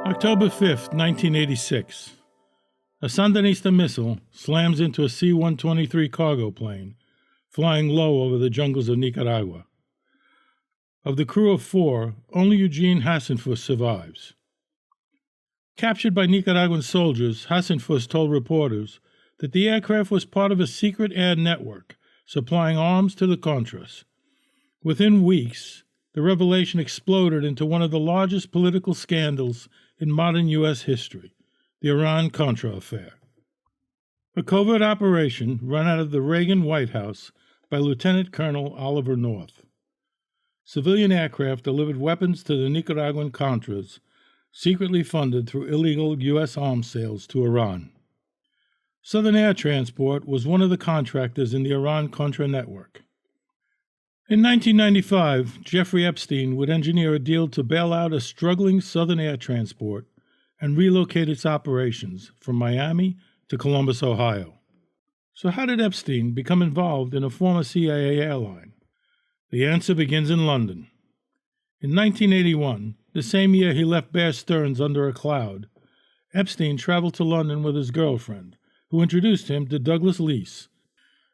October 5th, 1986. A Sandinista missile slams into a C-123 cargo plane, flying low over the jungles of Nicaragua. Of the crew of 4, only Eugene Hassenfuss survives. Captured by Nicaraguan soldiers, Hassenfuss told reporters that the aircraft was part of a secret air network supplying arms to the Contras. Within weeks, the revelation exploded into one of the largest political scandals in modern U.S. history, the Iran-Contra affair. A covert operation run out of the Reagan White House by Lieutenant Colonel Oliver North. Civilian aircraft delivered weapons to the Nicaraguan Contras, secretly funded through illegal U.S. arms sales to Iran. Southern Air Transport was one of the contractors in the Iran-Contra network. In 1995, Jeffrey Epstein would engineer a deal to bail out a struggling Southern Air Transport and relocate its operations from Miami to Columbus, Ohio. So how did Epstein become involved in a former CIA airline? The answer begins in London. In 1981, the same year he left Bear Stearns under a cloud, Epstein traveled to London with his girlfriend, who introduced him to Douglas Leese,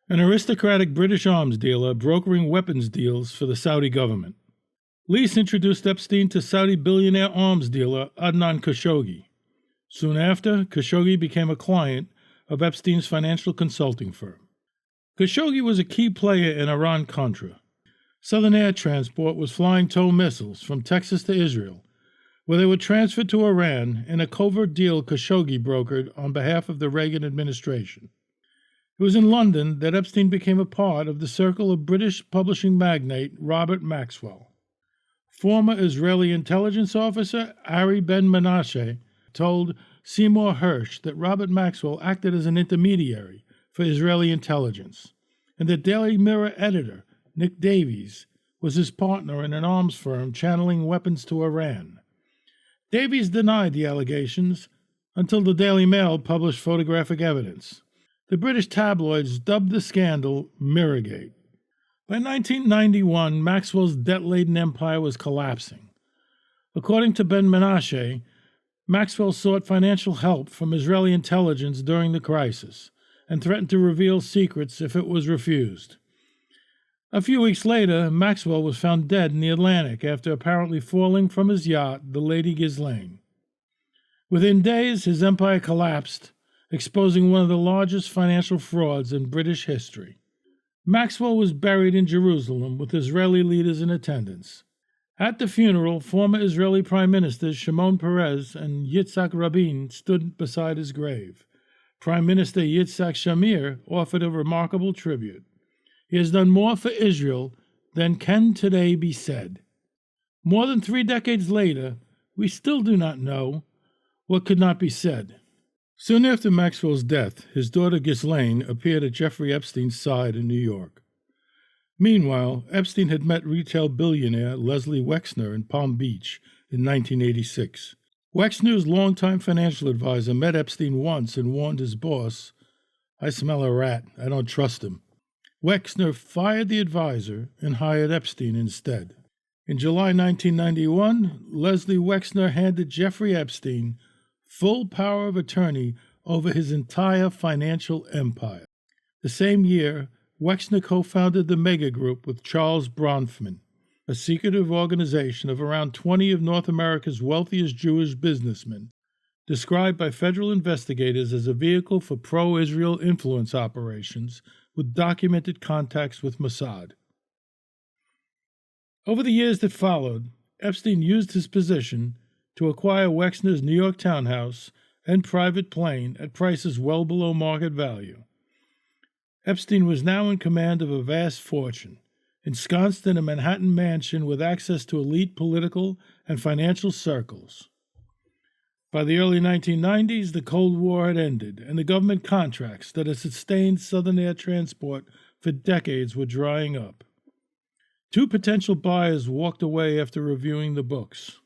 an aristocratic British arms dealer brokering weapons deals for the Saudi government. Leese introduced Epstein to Saudi billionaire arms dealer Adnan Khashoggi. Soon after, Khashoggi became a client of Epstein's financial consulting firm. Khashoggi was a key player in Iran-Contra. Southern Air Transport was flying TOW missiles from Texas to Israel, where they were transferred to Iran in a covert deal Khashoggi brokered on behalf of the Reagan administration. It was in London that Epstein became a part of the circle of British publishing magnate Robert Maxwell. Former Israeli intelligence officer Ari Ben-Menashe told Seymour Hersh that Robert Maxwell acted as an intermediary for Israeli intelligence, and the Daily Mirror editor Nick Davies was his partner in an arms firm channeling weapons to Iran. Davies denied the allegations until the Daily Mail published photographic evidence. The British tabloids dubbed the scandal Mirrorgate. By 1991, Maxwell's debt-laden empire was collapsing. According to Ben-Menashe, Maxwell sought financial help from Israeli intelligence during the crisis and threatened to reveal secrets if it was refused. A few weeks later, Maxwell was found dead in the Atlantic after apparently falling from his yacht, the Lady Ghislaine. Within days, his empire collapsed, exposing one of the largest financial frauds in British history. Maxwell was buried in Jerusalem with Israeli leaders in attendance. At the funeral, former Israeli Prime Ministers Shimon Peres and Yitzhak Rabin stood beside his grave. Prime Minister Yitzhak Shamir offered a remarkable tribute. He has done more for Israel than can today be said. More than 3 decades later, we still do not know what could not be said. Soon after Maxwell's death, his daughter Ghislaine appeared at Jeffrey Epstein's side in New York. Meanwhile, Epstein had met retail billionaire Leslie Wexner in Palm Beach in 1986. Wexner's longtime financial advisor met Epstein once and warned his boss, "I smell a rat. I don't trust him." Wexner fired the advisor and hired Epstein instead. In July 1991, Leslie Wexner handed Jeffrey Epstein full power of attorney over his entire financial empire. The same year, Wexner co-founded the Mega Group with Charles Bronfman, a secretive organization of around 20 of North America's wealthiest Jewish businessmen, described by federal investigators as a vehicle for pro-Israel influence operations with documented contacts with Mossad. Over the years that followed, Epstein used his position to acquire Wexner's New York townhouse and private plane at prices well below market value. Epstein was now in command of a vast fortune, ensconced in a Manhattan mansion with access to elite political and financial circles. By the early 1990s, the Cold War had ended, and the government contracts that had sustained Southern Air Transport for decades were drying up. 2 potential buyers walked away after reviewing the books.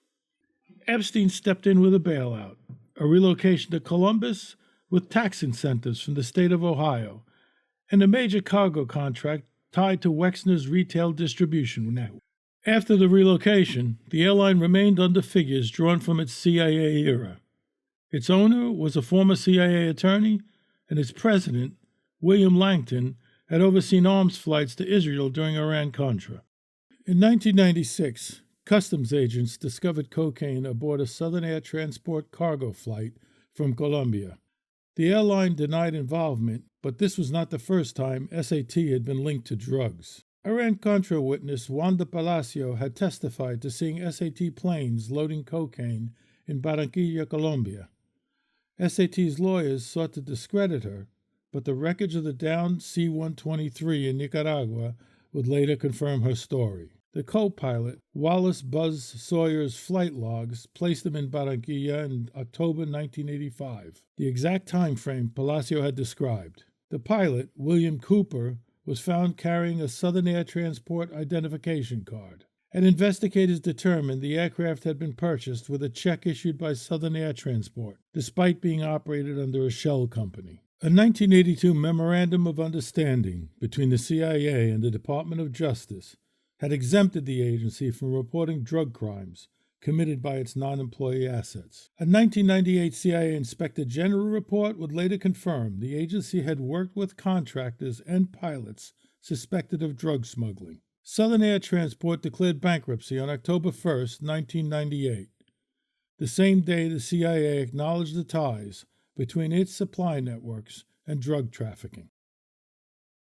Epstein stepped in with a bailout, a relocation to Columbus with tax incentives from the state of Ohio, and a major cargo contract tied to Wexner's retail distribution network. After the relocation, the airline remained under figures drawn from its CIA era. Its owner was a former CIA attorney, and its president, William Langton, had overseen arms flights to Israel during Iran-Contra. In 1996, customs agents discovered cocaine aboard a Southern Air Transport cargo flight from Colombia. The airline denied involvement, but this was not the first time SAT had been linked to drugs. Iran-Contra witness Wanda Palacio had testified to seeing SAT planes loading cocaine in Barranquilla, Colombia. SAT's lawyers sought to discredit her, but the wreckage of the downed C-123 in Nicaragua would later confirm her story. The co-pilot, Wallace Buzz Sawyer's flight logs placed him in Barranquilla in October 1985, the exact time frame Palacio had described. The pilot, William Cooper, was found carrying a Southern Air Transport identification card, and investigators determined the aircraft had been purchased with a check issued by Southern Air Transport, despite being operated under a shell company. A 1982 Memorandum of Understanding between the CIA and the Department of Justice had exempted the agency from reporting drug crimes committed by its non-employee assets. A 1998 CIA Inspector General report would later confirm the agency had worked with contractors and pilots suspected of drug smuggling. Southern Air Transport declared bankruptcy on October 1, 1998, the same day the CIA acknowledged the ties between its supply networks and drug trafficking.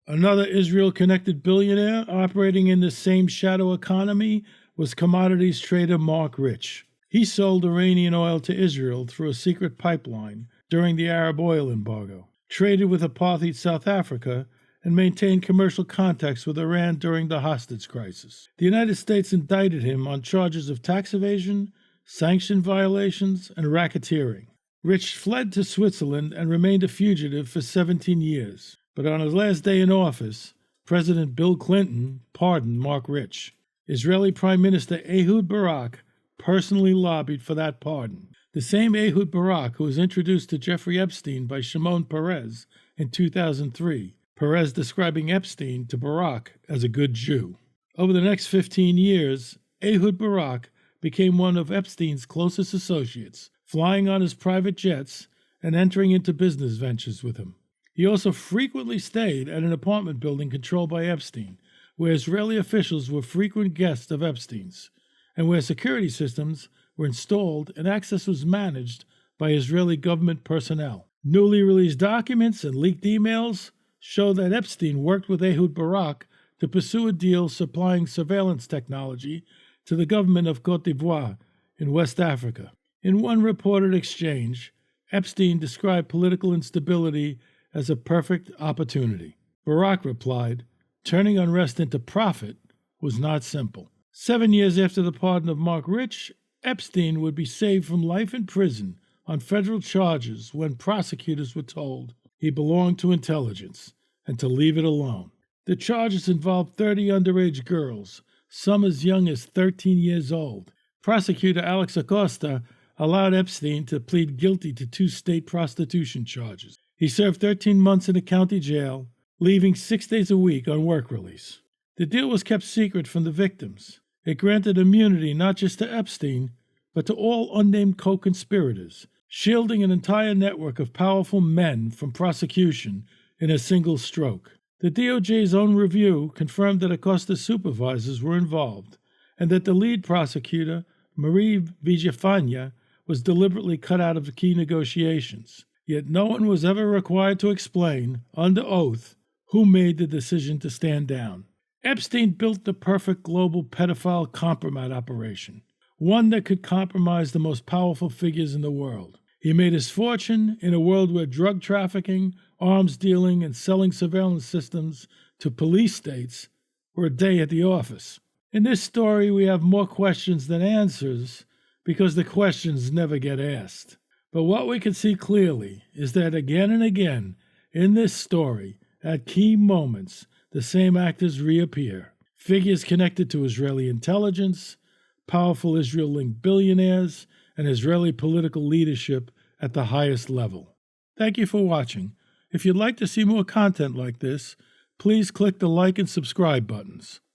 Another Israel-connected billionaire operating in the same shadow economy was commodities trader Mark Rich. He sold Iranian oil to Israel through a secret pipeline during the Arab oil embargo, traded with apartheid South Africa, and maintained commercial contacts with Iran during the hostage crisis. The United States indicted him on charges of tax evasion, sanction violations, and racketeering. Rich fled to Switzerland and remained a fugitive for 17 years. But on his last day in office, President Bill Clinton pardoned Mark Rich. Israeli Prime Minister Ehud Barak personally lobbied for that pardon. The same Ehud Barak who was introduced to Jeffrey Epstein by Shimon Peres in 2003, Peres describing Epstein to Barak as a good Jew. Over the next 15 years, Ehud Barak became one of Epstein's closest associates, flying on his private jets and entering into business ventures with him. He also frequently stayed at an apartment building controlled by Epstein, where Israeli officials were frequent guests of Epstein's, and where security systems were installed and access was managed by Israeli government personnel. Newly released documents and leaked emails show that Epstein worked with Ehud Barak to pursue a deal supplying surveillance technology to the government of Côte d'Ivoire in West Africa. In one reported exchange, Epstein described political instability as a perfect opportunity. Barak replied, turning unrest into profit was not simple. 7 years after the pardon of Mark Rich, Epstein would be saved from life in prison on federal charges when prosecutors were told he belonged to intelligence and to leave it alone. The charges involved 30 underage girls, some as young as 13 years old. Prosecutor Alex Acosta allowed Epstein to plead guilty to 2 state prostitution charges. He served 13 months in a county jail, leaving 6 days a week on work release. The deal was kept secret from the victims. It granted immunity not just to Epstein, but to all unnamed co-conspirators, shielding an entire network of powerful men from prosecution in a single stroke. The DOJ's own review confirmed that Acosta's supervisors were involved, and that the lead prosecutor, Marie Villafana, was deliberately cut out of the key negotiations. Yet no one was ever required to explain, under oath, who made the decision to stand down. Epstein built the perfect global pedophile kompromat operation, one that could compromise the most powerful figures in the world. He made his fortune in a world where drug trafficking, arms dealing, and selling surveillance systems to police states were a day at the office. In this story, we have more questions than answers because the questions never get asked. But what we can see clearly is that again and again in this story, at key moments, the same actors reappear. Figures connected to Israeli intelligence, powerful Israel-linked billionaires, and Israeli political leadership at the highest level. Thank you for watching. If you'd like to see more content like this, please click the like and subscribe buttons.